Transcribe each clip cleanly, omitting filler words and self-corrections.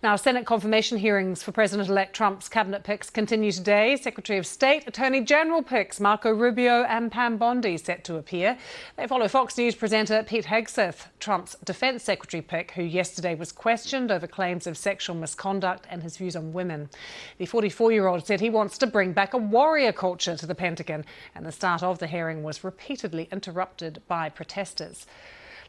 Now, Senate confirmation hearings for President-elect Trump's cabinet picks continue today. Secretary of State, Attorney General picks Marco Rubio and Pam Bondi set to appear. They follow Fox News presenter Pete Hegseth, Trump's defense secretary pick, who yesterday was questioned over claims of sexual misconduct and his views on women. The 44-year-old said he wants to bring back a warrior culture to the Pentagon, and the start of the hearing was repeatedly interrupted by protesters.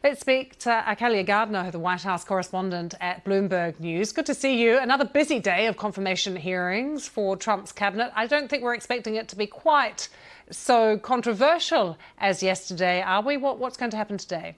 Let's speak to Akalia Gardner, the White House correspondent at Bloomberg News. Good to see you. Another busy day of confirmation hearings for Trump's cabinet. I don't think we're expecting it to be quite so controversial as yesterday, are we? What's going to happen today?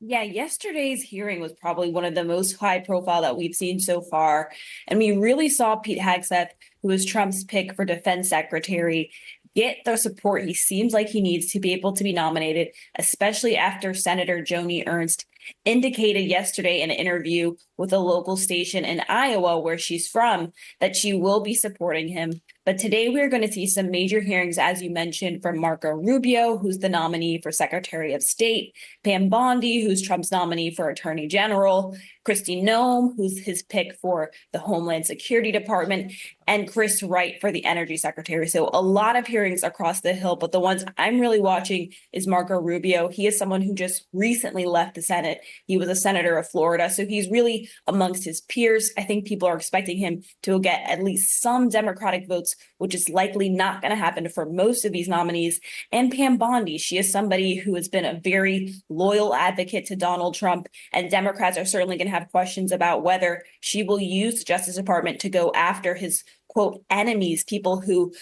Yeah, yesterday's hearing was probably one of the most high profile that we've seen so far. And we really saw Pete Hegseth, who is Trump's pick for defense secretary, get the support he seems like he needs to be able to be nominated, especially after Senator Joni Ernst indicated yesterday in an interview with a local station in Iowa, where she's from, that she will be supporting him. But today we're going to see some major hearings, as you mentioned, from Marco Rubio, who's the nominee for Secretary of State, Pam Bondi, who's Trump's nominee for Attorney General, Kristi Noem, who's his pick for the Homeland Security Department, and Chris Wright for the Energy Secretary. So a lot of hearings across the Hill, but the ones I'm really watching is Marco Rubio. He is someone who just recently left the Senate. He was a senator of Florida, so he's really amongst his peers. I think people are expecting him to get at least some Democratic votes, which is likely not going to happen for most of these nominees. And Pam Bondi, she is somebody who has been a very loyal advocate to Donald Trump, and Democrats are certainly going to have questions about whether she will use the Justice Department to go after his, quote, enemies, people who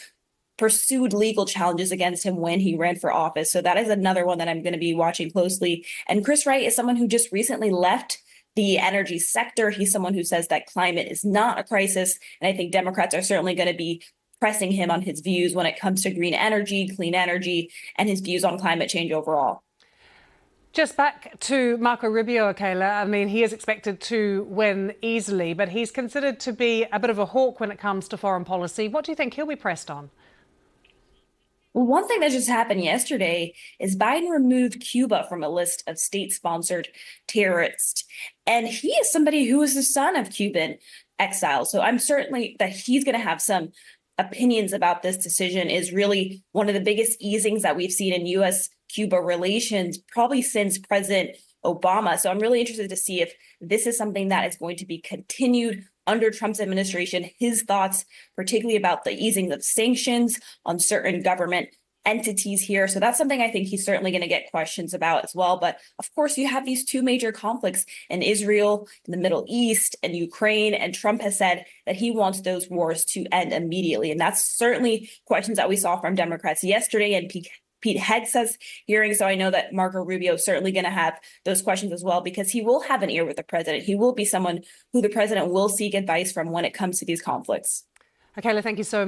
pursued legal challenges against him when he ran for office. So that is another one that I'm going to be watching closely. And Chris Wright is someone who just recently left the energy sector. He's someone who says that climate is not a crisis. And I think Democrats are certainly going to be pressing him on his views when it comes to green energy, clean energy, and his views on climate change overall. Just back to Marco Rubio, Kayla. I mean, he is expected to win easily, but he's considered to be a bit of a hawk when it comes to foreign policy. What do you think he'll be pressed on? Well, one thing that just happened yesterday is Biden removed Cuba from a list of state-sponsored terrorists. And he is somebody who is the son of Cuban exiles. So I'm certainly that he's going to have some opinions about this decision. Is really one of the biggest easings that we've seen in U.S.-Cuba relations probably since President Obama. So I'm really interested to see if this is something that is going to be continued under Trump's administration, his thoughts, particularly about the easing of sanctions on certain government entities here. So that's something I think he's certainly going to get questions about as well. But of course, you have these two major conflicts in Israel, in the Middle East, and Ukraine. And Trump has said that he wants those wars to end immediately. And that's certainly questions that we saw from Democrats yesterday and Pete Hegseth's hearing. So I know that Marco Rubio is certainly going to have those questions as well, because he will have an ear with the president. He will be someone who the president will seek advice from when it comes to these conflicts. Okay, thank you so much.